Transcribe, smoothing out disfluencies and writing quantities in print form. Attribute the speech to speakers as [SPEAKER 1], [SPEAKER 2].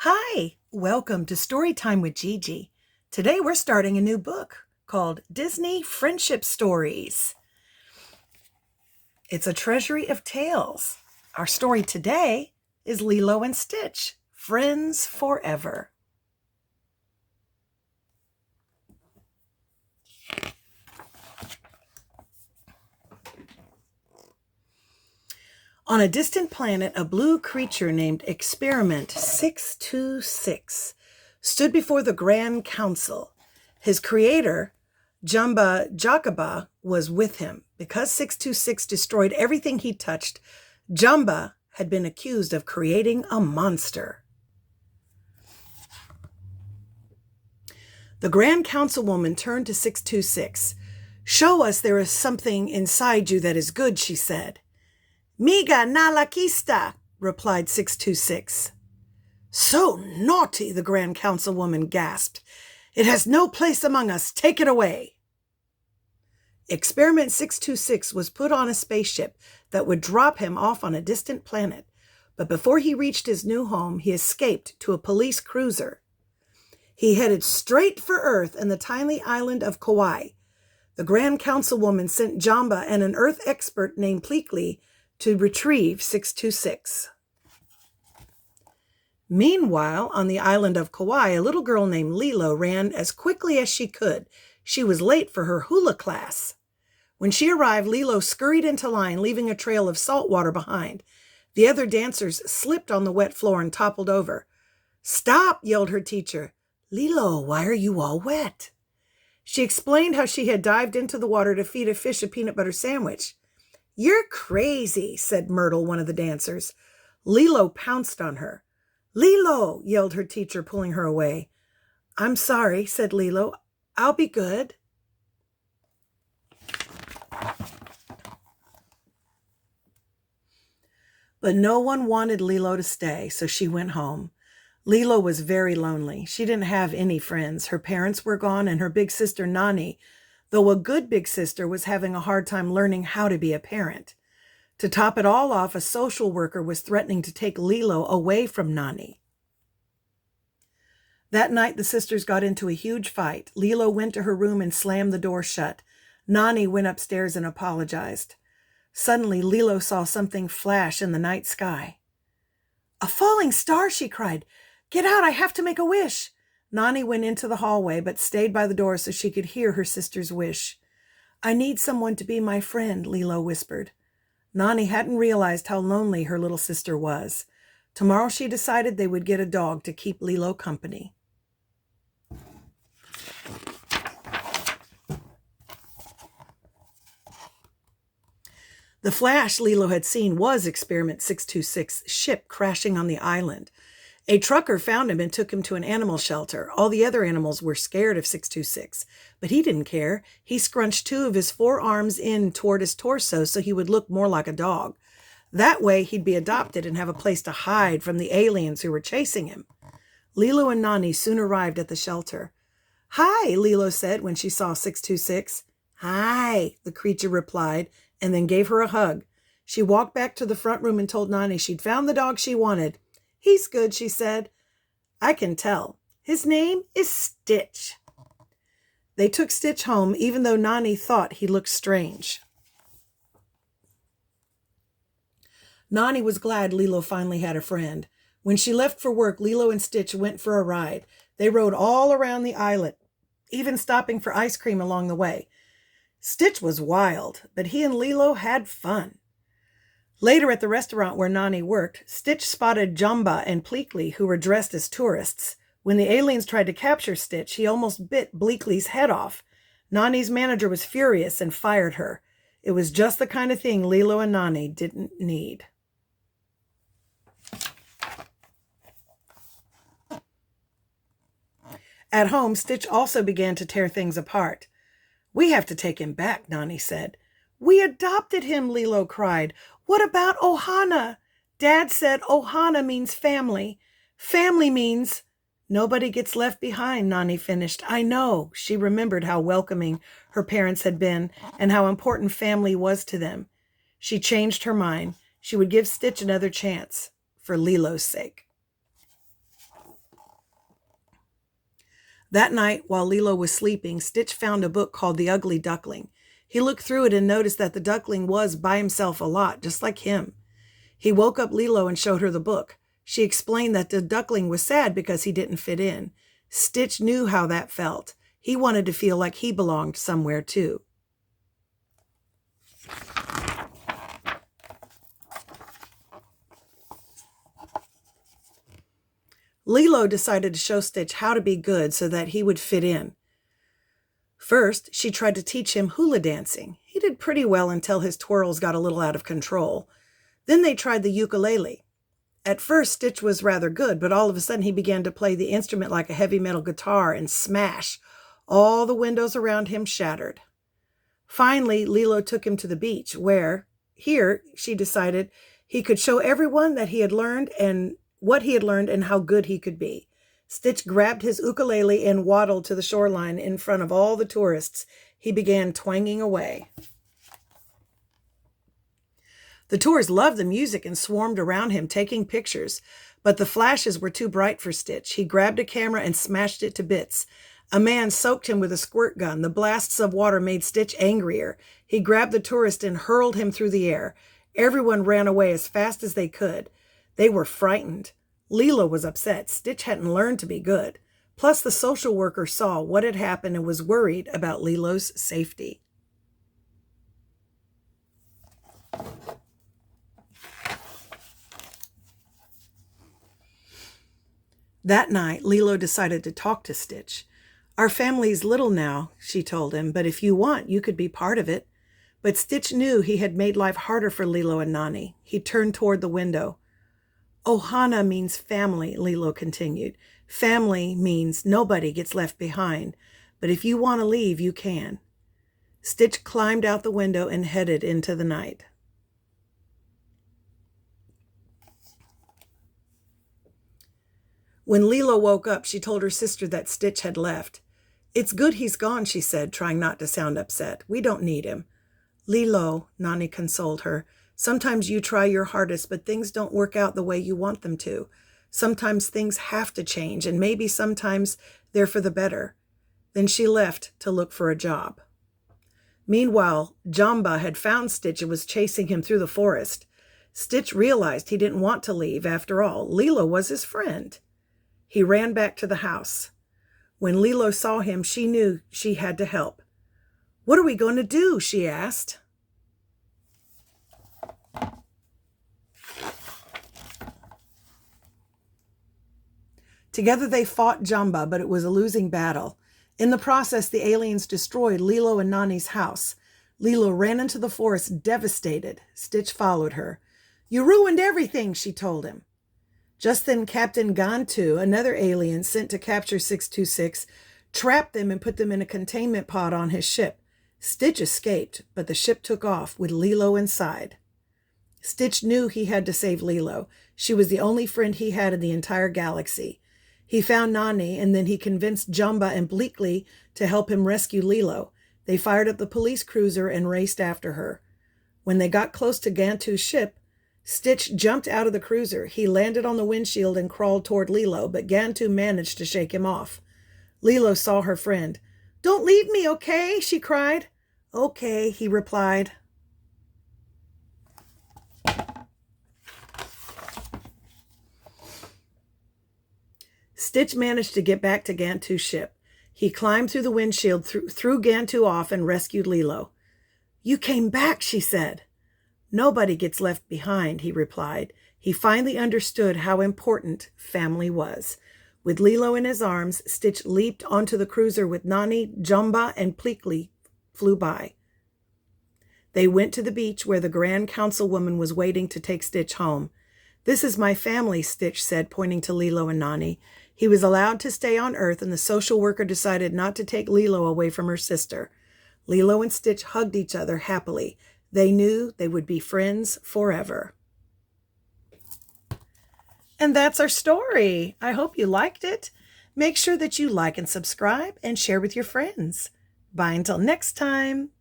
[SPEAKER 1] Hi, welcome to Storytime with Gigi. Today we're starting a new book called Disney Friendship Stories. It's a treasury of tales. Our story today is Lilo and Stitch, Friends Forever. On a distant planet, a blue creature named Experiment 626 stood before the Grand Council. His creator, Jumba Jakaba, was with him. Because 626 destroyed everything he touched, Jumba had been accused of creating a monster. The Grand Councilwoman turned to 626. "Show us there is something inside you that is good," she said. "Miga na la quista," replied 626. "So naughty," the Grand Councilwoman gasped. "It has no place among us. Take it away." Experiment 626 was put on a spaceship that would drop him off on a distant planet. But before he reached his new home, he escaped to a police cruiser. He headed straight for Earth and the tiny island of Kauai. The Grand Councilwoman sent Jamba and an Earth expert named Pleakley to retrieve 626. Meanwhile, on the island of Kauai, a little girl named Lilo ran as quickly as she could. She was late for her hula class. When she arrived, Lilo scurried into line, leaving a trail of salt water behind. The other dancers slipped on the wet floor and toppled over. "Stop!" yelled her teacher. "Lilo, why are you all wet?" She explained how she had dived into the water to feed a fish a peanut butter sandwich. "You're crazy," said Myrtle, one of the dancers. Lilo pounced on her. "Lilo!" yelled her teacher, pulling her away. "I'm sorry," said Lilo. "I'll be good." But no one wanted Lilo to stay, so she went home. Lilo was very lonely. She didn't have any friends. Her parents were gone, and her big sister Nani, though a good big sister, was having a hard time learning how to be a parent. To top it all off, a social worker was threatening to take Lilo away from Nani. That night, the sisters got into a huge fight. Lilo went to her room and slammed the door shut. Nani went upstairs and apologized. Suddenly, Lilo saw something flash in the night sky. "A falling star!" she cried. "Get out, I have to make a wish." Nani went into the hallway, but stayed by the door so she could hear her sister's wish. "I need someone to be my friend," Lilo whispered. Nani hadn't realized how lonely her little sister was. Tomorrow she decided they would get a dog to keep Lilo company. The flash Lilo had seen was Experiment 626's ship crashing on the island. A trucker found him and took him to an animal shelter. All the other animals were scared of 626, but he didn't care. He scrunched two of his forearms in toward his torso so he would look more like a dog. That way he'd be adopted and have a place to hide from the aliens who were chasing him. Lilo and Nani soon arrived at the shelter. "Hi," Lilo said when she saw 626. "Hi," the creature replied, and then gave her a hug. She walked back to the front room and told Nani she'd found the dog she wanted. "He's good," she said. "I can tell. His name is Stitch." They took Stitch home, even though Nani thought he looked strange. Nani was glad Lilo finally had a friend. When she left for work, Lilo and Stitch went for a ride. They rode all around the island, even stopping for ice cream along the way. Stitch was wild, but he and Lilo had fun. Later at the restaurant where Nani worked, Stitch spotted Jumba and Pleakley, who were dressed as tourists. When the aliens tried to capture Stitch, he almost bit Bleakley's head off. Nani's manager was furious and fired her. It was just the kind of thing Lilo and Nani didn't need. At home, Stitch also began to tear things apart. "We have to take him back," Nani said. "We adopted him," Lilo cried. "What about Ohana? Dad said Ohana means family. Family means—" "Nobody gets left behind," Nani finished. "I know." She remembered how welcoming her parents had been and how important family was to them. She changed her mind. She would give Stitch another chance, for Lilo's sake. That night, while Lilo was sleeping, Stitch found a book called The Ugly Duckling. He looked through it and noticed that the duckling was by himself a lot, just like him. He woke up Lilo and showed her the book. She explained that the duckling was sad because he didn't fit in. Stitch knew how that felt. He wanted to feel like he belonged somewhere too. Lilo decided to show Stitch how to be good so that he would fit in. First, she tried to teach him hula dancing. He did pretty well until his twirls got a little out of control. Then they tried the ukulele. At first, Stitch was rather good, but all of a sudden he began to play the instrument like a heavy metal guitar and smash. All the windows around him shattered. Finally, Lilo took him to the beach where, here, she decided, he could show everyone that he had learned and what he had learned and how good he could be. Stitch grabbed his ukulele and waddled to the shoreline in front of all the tourists. He began twanging away. The tourists loved the music and swarmed around him, taking pictures, but the flashes were too bright for Stitch. He grabbed a camera and smashed it to bits. A man soaked him with a squirt gun. The blasts of water made Stitch angrier. He grabbed the tourist and hurled him through the air. Everyone ran away as fast as they could. They were frightened. Lilo was upset. Stitch hadn't learned to be good. Plus, the social worker saw what had happened and was worried about Lilo's safety. That night, Lilo decided to talk to Stitch. "Our family's little now," she told him, "but if you want, you could be part of it." But Stitch knew he had made life harder for Lilo and Nani. He turned toward the window. "Ohana means family," Lilo continued. "Family means nobody gets left behind. But if you want to leave, you can." Stitch climbed out the window and headed into the night. When Lilo woke up, she told her sister that Stitch had left. "It's good he's gone," she said, trying not to sound upset. "We don't need him." "Lilo," Nani consoled her, "sometimes you try your hardest, but things don't work out the way you want them to. Sometimes things have to change, and maybe sometimes they're for the better." Then she left to look for a job. Meanwhile, Jamba had found Stitch and was chasing him through the forest. Stitch realized he didn't want to leave. After all, Lilo was his friend. He ran back to the house. When Lilo saw him, she knew she had to help. "What are we going to do?" she asked. Together they fought Jamba, but it was a losing battle. In the process, the aliens destroyed Lilo and Nani's house. Lilo ran into the forest, devastated. Stitch followed her. "You ruined everything," she told him. Just then, Captain Gantu, another alien sent to capture 626, trapped them and put them in a containment pod on his ship. Stitch escaped, but the ship took off with Lilo inside. Stitch knew he had to save Lilo. She was the only friend he had in the entire galaxy. He found Nani, and then he convinced Jamba and Bleakley to help him rescue Lilo. They fired up the police cruiser and raced after her. When they got close to Gantu's ship, Stitch jumped out of the cruiser. He landed on the windshield and crawled toward Lilo, but Gantu managed to shake him off. Lilo saw her friend. "Don't leave me, okay?" she cried. "Okay," he replied. Stitch managed to get back to Gantu's ship. He climbed through the windshield, threw Gantu off, and rescued Lilo. "You came back," she said. "Nobody gets left behind," he replied. He finally understood how important family was. With Lilo in his arms, Stitch leaped onto the cruiser with Nani, Jamba, and Bleakley flew by. They went to the beach where the Grand Councilwoman was waiting to take Stitch home. "This is my family," Stitch said, pointing to Lilo and Nani. He was allowed to stay on Earth, and the social worker decided not to take Lilo away from her sister. Lilo and Stitch hugged each other happily. They knew they would be friends forever. And that's our story. I hope you liked it. Make sure that you like and subscribe and share with your friends. Bye until next time.